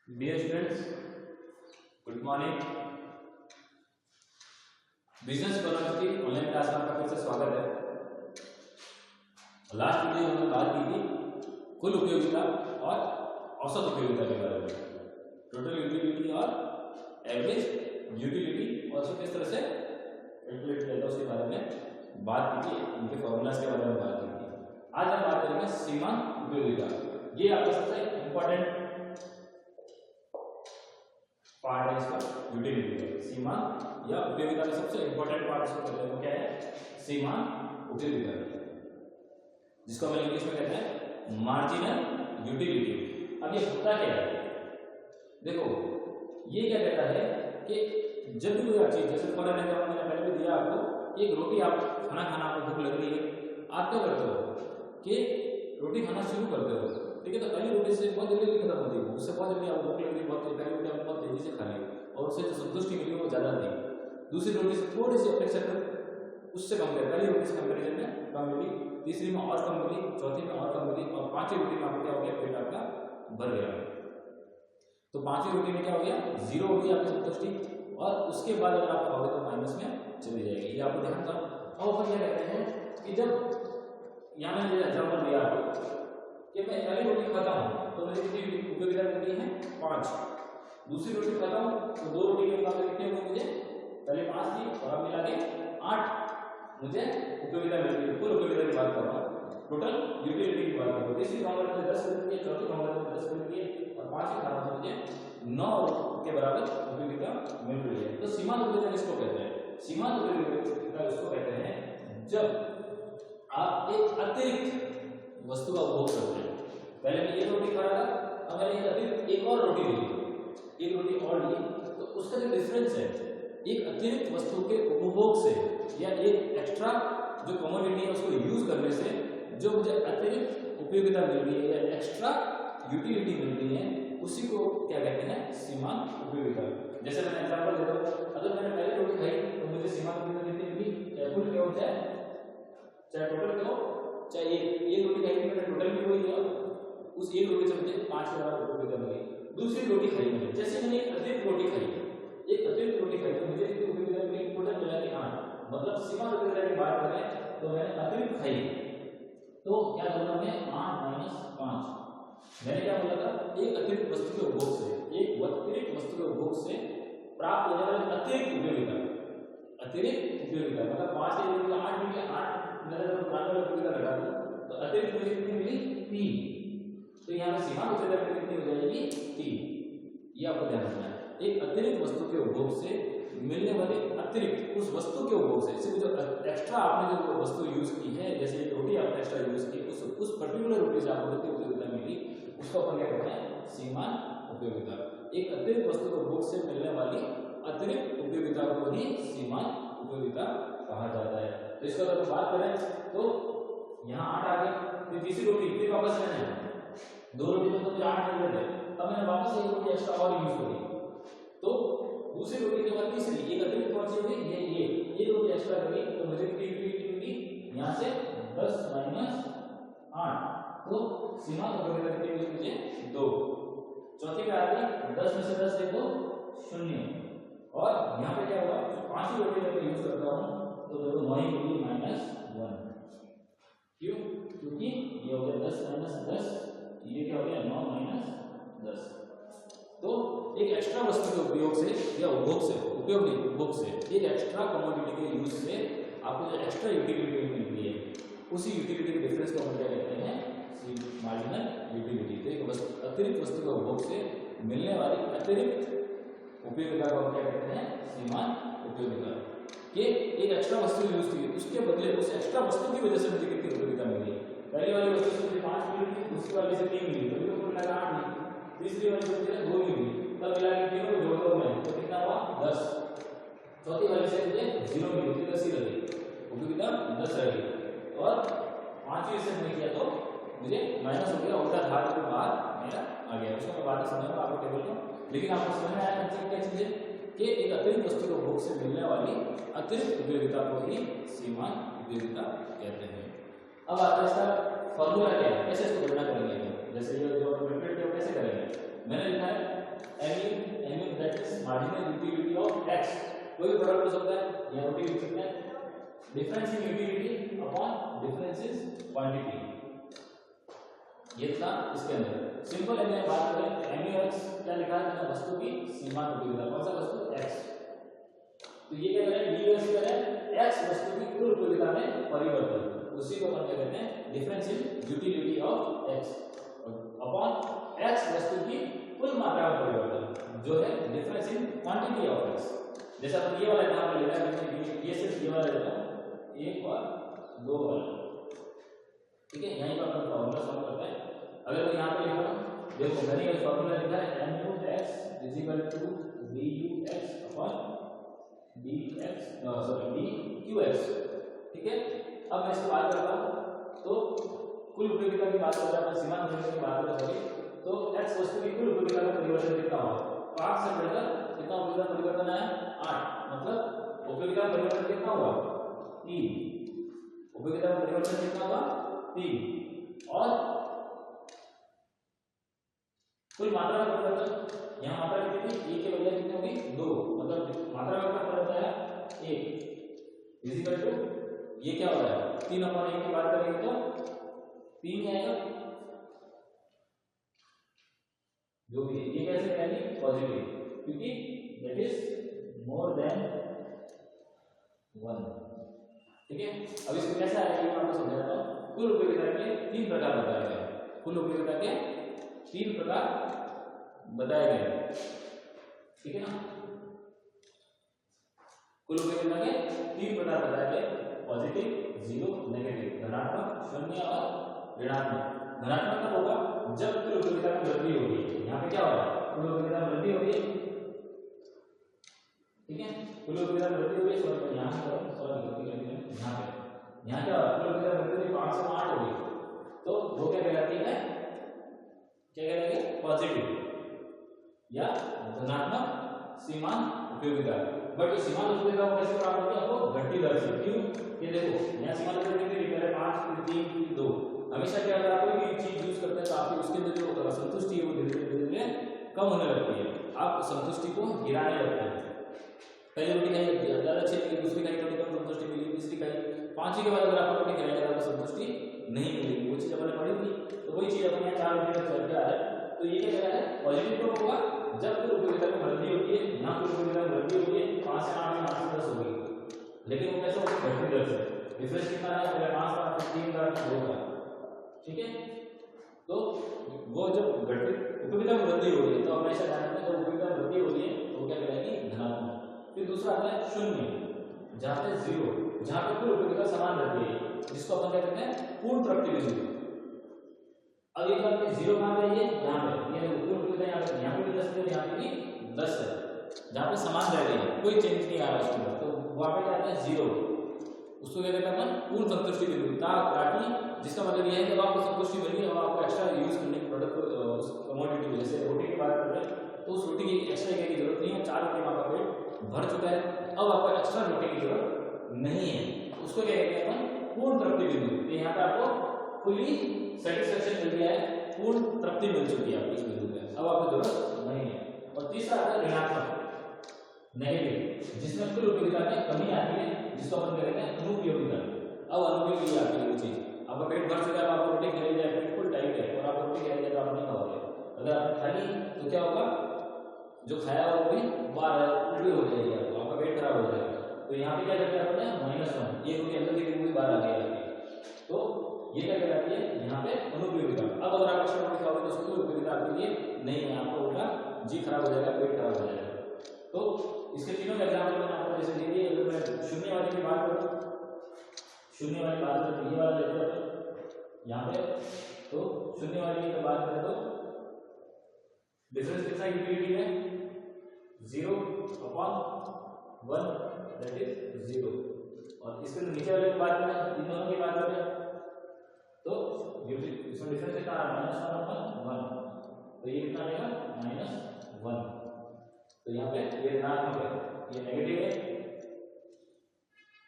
Dear students, good morning. Business economics की online class में आपका फिर से स्वागत है। लास्ट वीडियो में हमने बात की थी कुल उपयोगिता और औसत उपयोगिता के बारे में, टोटल यूटिलिटी और एवरेज यूटिलिटी, और किस तरह से कैलकुलेट किया था उसके बारे में बात की थी, उनके फॉर्मूलाज के बारे में बात की थी। आज हम बात करेंगे सीमांत उपयोगिता। ये आपका सबसे इंपॉर्टेंट पार्ट है इसका, यूटिलिटी का। सीमांत या उपयोगिता का सबसे इंपॉर्टेंट पार्ट इसको कहते हैं, वो क्या है? सीमांत उपयोगिता, जिसको हम इंग्लिश में कहते हैं मार्जिनल यूटिलिटी। अब ये होता क्या है? देखो, ये क्या कहता है कि जब भी कोई चीज, जैसे फॉर एग्जांपल मैंने पहले भी दिया आपको, एक रोटी आप खाना आपको भूख लग रही है, आप क्या करते हो कि रोटी खाना शुरू करते हो, ठीक है? तो पहली रोटी से बहुत जल्दी खत्म होती है, उससे बहुत जल्दी आपको भूख लग रही है, बहुत पहली रोटी आप बहुत तेजी से खा ली और उससे जो संतुष्टि मिली वो ज्यादा थी। दूसरी रोटी से थोड़ी सी अपेक्षा कर, उससे कम कर, पहली रोटी से कंपेरिजन में कम मिली, तीसरी में और कम मिली, चौथी में और कम मिली, और पांचवी रोटी में आपको क्या हो गया? पेट आपका भर गया। तो पांचवी रोटी में क्या हो गया? जीरो हो गई आपकी संतुष्टि, और उसके बाद अगर आप खाओगे तो माइनस में चली जाएगी। ये आपको ध्यान करो। अब अपन क्या कहते हैं कि जब यहाँ मैंने एग्जाम्पल दिया आपको कि मैं पहली रोटी खाता हूँ तो मुझे कितनी उपयोगिता मिलती है? 5। दूसरी रोटी खाता हूँ तो 2 रोटी के मुकाबले कितनी होगी मुझे? पहले 5 थी और अब मिला के 8 मुझे उपयोगिता मिलती है। कुल उपयोगिता की बात कर रहा हूँ, टोटल यूटिलिटी की बात कर रहा हूँ। तीसरी खाऊंगा तो 10 मिलती है, चौथी खाऊंगा तो 10 मिलती है, और पांचवी खाऊंगा तो मुझे 9 के बराबर उपयोगिता मिल रही है। तो सीमांत उपयोगिता किसको कहते हैं? सीमांत उपयोगिता उसको कहते हैं जब आप एक अतिरिक्त वस्तु का उपभोग करते हैं। पहले मैं एक रोटी खा रहा था, अब मैंने अतिरिक्त एक और रोटी ली, एक रोटी और ली, तो उसका जो डिफरेंस है, एक अतिरिक्त वस्तु के उपभोग से या एक एक्स्ट्रा जो कमोडिटी है उसको यूज करने से जो मुझे अतिरिक्त उपयोगिता मिल रही है या एक्स्ट्रा यूटिलिटी मिल रही है, उसी को क्या कहते हैं? सीमांत उपयोगिता। जैसे मैंने एग्जांपल देता हूं, अगर मैंने पहले रोटी खाई तो मुझे सीमांत उपयोगिता कितनी मिली? चाहे कुल क्या हो चाहे टोटल क्या हो, चाहे एक रोटी खाई मैंने टोटल भी वही लिया, उस एक रोटी से मुझे 5 के बराबर उपयोगिता मिली। दूसरी रोटी खाई मैंने, जैसे मैंने एक अतिरिक्त रोटी खाई तो मुझे कितनी उपयोगिता मिली? टोटल मिला के 8। मतलब सीमांत उपयोगिता की बात करें तो मैंने अतिरिक्त खाई तो क्या करना है? 8 - 5। मैंने क्या बोला था? एक अतिरिक्त वस्तु के उपभोग से, एक अतिरिक्त वस्तु के उपभोग से प्राप्त होने वाली अतिरिक्त उपयोगिता मतलब 5 के जगह 8 मिली, 8 मैंने तो पुराने वाली उपयोगिता घटा दी, तो अतिरिक्त मुझे कितनी मिली? 3। तो यहाँ पे सीमांत उपयोगिता कितनी हो जाएगी? 3। ये आपको ध्यान रखना है। एक अतिरिक्त वस्तु के उपभोग से मिलने वाले अतिरिक्त उस वस्तु के उपभोग से, जो एक्स्ट्रा आपने जो वस्तु यूज की है, जैसे एक रोटी आपने एक्स्ट्रा यूज की, उस पर्टिकुलर रोटी से आपको कितनी उपयोगिता मिली, उसको अपन क्या कहते हैं? सीमांत उपयोगिता। एक अतिरिक्त वस्तु के उपभोग से मिलने वाली अतिरिक्त उपयोगिता को ही सीमांत उपयोगिता कहा जाता है। तो इसको अगर बात करें तो यहाँ 8 आ गई, फिर तीसरी रोटी फिर वापस लेना है, 2 रोटी में तो मुझे 8 मिल रहे थे, अब मैंने वापस एक रोटी एक्स्ट्रा और यूज करी, तो दूसरी रोटी के बाद तीसरी एक अतिरिक्त कौन सी होगी? ये एक रोटी एक्स्ट्रा करी तो मुझे कितनी यूटिलिटी मिली? यहाँ से 10 - 8, तो सीमांत उपयोगिता कितनी मिली मुझे? 2। चौथी पे आ गई, 10 में से 10 देखो 0, और यहाँ पे क्या हुआ? पांचवी रोटी में यूज करता हूँ तो देखो 9 ही मिली -1। क्यों? क्योंकि ये हो गया 10 - 10, ये क्या हो गया? 9 - 10। तो एक एक्स्ट्रा वस्तु के उपयोग से या उपभोग से, उपयोग नहीं उपभोग से, एक एक्स्ट्रा कमोडिटी के यूज से आपको जो एक्स्ट्रा यूटिलिटी मिलती है, उसी यूटिलिटी के डिफरेंस को हम क्या कहते हैं? Marginal utility. तो एक अतिरिक्त वस्तु के उपभोग से मिलने वाली अतिरिक्त उपयोगिता को हम क्या कहते हैं? सीमांत उपयोगिता। कि एक एक्स्ट्रा वस्तु यूज की, उसके बदले उस एक्स्ट्रा वस्तु की वजह से मुझे कितनी उपयोगिता मिली? पहली वाली वस्तु से मुझे 5 मिली, दूसरी वाली से 3 मिली, तो कुल मिला 8 मिली, तीसरी वाली से मुझे 2 मिली, तब मिला के तीनों को जोड़ दो मैं तो कितना हुआ? 10। चौथी वाली से मुझे 0 मिली, तो 10 ही रही, उपयोगिता 10 रही, और पांचवी से मैंने किया तो मुझे माइनस हो गया, उल्टा धार के बाहर मेरा आ गया। उसको मैं बाद में समझाऊंगा आपको टेबल में, लेकिन आपको समझ में आया क्या चीज है कि एक अतिरिक्त वस्तु के उपभोग से मिलने वाली अतिरिक्त उपयोगिता को ही सीमांत उपयोगिता कहते हैं। अब आता है इसका फॉर्मूला क्या है, कैसे इसको गणना करेंगे? जैसे ये जो कैसे करेंगे? मैंने लिखा है मार्जिनल यूटिलिटी ऑफ एक्स, कोई भी प्रोडक्ट हो सकता है या रोटी लिख सकते हैं। Difference in utility upon difference in quantity, ये था इसके अंदर। सिंपल है, बात करें एमयूएक्स क्या लिखा है, वस्तु की सीमांत उपयोगिता, कौन सा वस्तु एक्स, तो ये क्या करें डीएक्स करें एक्स वस्तु की कुल उपयोगिता में परिवर्तन, उसी को अपन क्या कहते हैं difference in utility of x upon x वस्तु की कुल मात्रा में परिवर्तन जो है difference in quantity of x. जैसे अपन ये वाला एग्जांपल लेते हैं, ये सिर्फ ये वाला लेता हूं, एक और दो वाला, ठीक है, यहीं पर अपन फॉर्मूला सॉल्व करते हैं। अगर मैं यहां पे लिखा हूं, देखो मैंने ये फॉर्मूला लिखा है mu(x) = dux upon dx dqx, ठीक है। अब मैं इसकी बात करता हूं, तो कुल उपयोगिता की बात करते हैं, अपन सीमांत उपयोगिता की बात करते हैं, तो x वस्तु की कुल उपयोगिता में परिवर्तन कितना होगा, 5 से बढ़कर कितना उपयोगिता परिवर्तन आया 8, मतलब उपयोगिता में परिवर्तन कितना हुआ 3, उपयोगिता में परिवर्तन कितना हुआ 3, और कुल मात्रा में परिवर्तन, यहाँ मात्रा कितनी थी, एक के बजाय कितनी होगी 2, मतलब मात्रा में कितना परिवर्तन आया 1 इक्वल टू ये क्या हो रहा है 3/1 की बात करेंगे तो 3 आएगा, जो भी ये कैसे कहेंगे पॉजिटिव, क्योंकि दैट इज मोर देन 1, ठीक है। अब इसको कैसे आएगा ये मैं आपको समझाता हूं। कुल उपयोगिता के 3 प्रकार बताए गए हैं, कुल उपयोगिता के 3 प्रकार बताए गए, ठीक है ना। कुल उपयोगिता के 3 प्रकार बताए गए, पॉजिटिव, जीरो, नेगेटिव, धनात्मक, शून्य और ऋणात्मक। धनात्मक कब होगा, जब कुल उपयोगिता में वृद्धि होगी, यहाँ पे क्या हो रहा है कुल उपयोगिता में वृद्धि हो रही है, ठीक है, कुल उपयोगिता में वृद्धि हो रही है, सॉरी यहाँ पे गलती कर दी मैंने, यहाँ क्या हो रहा है कुल उपयोगिता में वृद्धि हो रही 5 से 8 हो गई, तो वो क्या कहलाती है, क्या कहलाएगी पॉजिटिव या धनात्मक सीमांत उपयोगिता। बट ये सीमांत उपयोगिता को कैसे प्राप्त होती है, आपको घटती दर से, क्यों, ये देखो यहाँ सीमांत उपयोगिता कितनी पहले 5 फिर 3 फिर 2, हमेशा क्या होता है कोई भी चीज यूज करते हैं तो आपकी उसके अंदर जो संतुष्टि है वो धीरे धीरे कम होने लगती है, आप संतुष्टि को गिराने लगते हैं, पहली रोटी खाई ज्यादा अच्छी लगी, दूसरी खाई रोटी कम संतुष्टि मिली, तीसरी खाई, पांचवी के बाद अगर आपको रोटी खाई ज्यादा संतुष्टि नहीं मिलेगी, वो चीज अपने पड़ी थी, तो वही चीज अपने 4 रोटी तक चल के आ रहा है, तो ये क्या कह रहा है पॉजिटिव कब होगा, जब कुल उपयोगिता में वृद्धि होती है, यहाँ कुल उपयोगिता में वृद्धि होती है 5 से 8 में 8 से 10 हो गई, लेकिन वो कैसे होगी घटती दर से, डिफरेंस कितना है पहले 5 था फिर 3 था फिर 2 था, ठीक है। तो वो जब घटती उपयोगिता में वृद्धि हो रही है तो हमेशा ध्यान रखना जब उपयोगिता में वृद्धि हो रही है तो क्या कहलाएगी धनात्मक। फिर दूसरा आता है शून्य, जहाँ पे 0, जहाँ पे कुल उपयोगिता समान रहती है, जिसको अपन क्या कहते हैं पूर्ण प्राप्ति बिंदु। अब एक बात 0 कहाँ पे है, यहाँ पे, ये कुल उपयोगिता यहाँ पे भी 10 है, यहाँ पे भी 10 है, जहाँ पे समान रह रही है कोई चेंज नहीं आ रहा उसके अंदर, तो वहाँ पे क्या आता है 0, उसको क्या कहते हैं अपन पूर्ण संतुष्टि बिंदु, जिसका मतलब यह है कि आपको संतुष्टि मिल रही है और आपको एक्स्ट्रा यूज करने की प्रोडक्ट उस कमोडिटी, जैसे रोटी की बात कर रहे हैं तो उस रोटी की एक्स्ट्रा की जरूरत नहीं है, 4 रोटी में आपका पेट भर चुका है, अब आपको एक्स्ट्रा रोटी की जरूरत नहीं है, उसको क्या कहते हैं अपन पूर्ण तृप्ति बिंदु। तो यहाँ पे आपको फुली सेटिस्फेक्शन मिल गया है, पूर्ण तृप्ति मिल चुकी है आपको इस बिंदु पे, अब आपको जरूरत नहीं है। और तीसरा आता है ऋणात्मक नेगेटिव, जिसमें कुल उपयोगिता में कमी आती है, जिसको अपन कहते हैं अनुपयोगिता। अब अनुपयोगी आती है वो चीज, आपका पेट भर चुका है, आपको रोटी खा ली जाए, पेट फुल टाइट है और आप रोटी खा ली जाए तो आप नहीं खाओगे, अगर आप खा ली तो क्या होगा, जो खाया हुआ वो भी बाहर उल्टी हो जाएगी, आपका पेट खराब हो जाएगा। तो यहाँ पे क्या करते हैं अपने -1, ये रोटी अंदर की पूरी बाहर आ गई, तो ये क्या कहलाती है यहाँ पे अनुपयोगिता। अब अगर आप एक्स्ट्रा रोटी खाओगे तो उसकी कोई उपयोगिता आपके लिए नहीं है, आपका उल्टा जी खराब हो जाएगा, पेट खराब हो जाएगा। तो इसके तीनों एग्जाम्पल मैंने आपको जैसे दे दिए। अगर मैं शून्य वाले की बात करूँ, शून्य वाली बात करें, ये वाला लेते हैं यहाँ पे, तो शून्य वाली की बात करें तो डिफरेंस कितना यूटिलिटी में 0/1 दैट इज 0, और इसके नीचे वाले की बात करें, इन दोनों की बात करें तो इसमें डिफरेंस कितना आ रहा है -1/1, तो ये कितना आएगा -1, तो यहाँ पे ये ऋणात्मक है, ये नेगेटिव है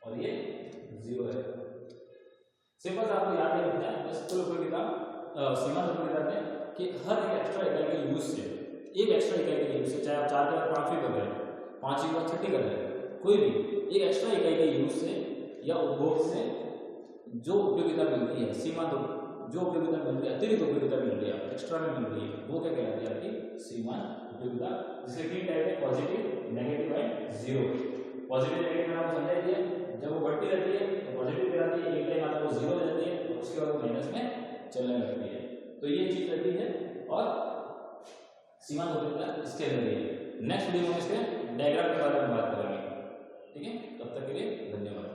और ये 0 है। सिंपल सा आपको याद रखना है बस कुल उपयोगिता सीमांत उपयोगिता में कि हर एक एक्स्ट्रा इकाई के यूज से एक एक्स्ट्रा इकाई का यूज से, चाहे आप 4 के बाद 5वीं कर रहे हैं, 5वीं के बाद 6ठी कर रहे हैं, कोई भी एक एक्स्ट्रा इकाई का यूज से या उपभोग से जो उपयोगिता मिलती है, सीमा तो जो उपयोगिता मिल रही है, अतिरिक्त उपयोगिता मिल रही है, एक्स्ट्रा में मिल रही है, वो क्या कहलाती है आपकी सीमांत उपयोगिता, जिसके 3 टाइप है, positive, negative and zero. Positive negative आपको समझा दिया, जब वो बढ़ती रहती है तो पॉजिटिव कहलाती है, एक टाइम आता है वो जीरो हो जाती है और उसके बाद वो माइनस में चलने लगती है। तो ये चीज रहती है और सीमांत उपयोगिता इसके अंदर है। नेक्स्ट वीडियो में इसके डायग्राम के बारे में बात करेंगे। ठीक है, तब तक के लिए धन्यवाद।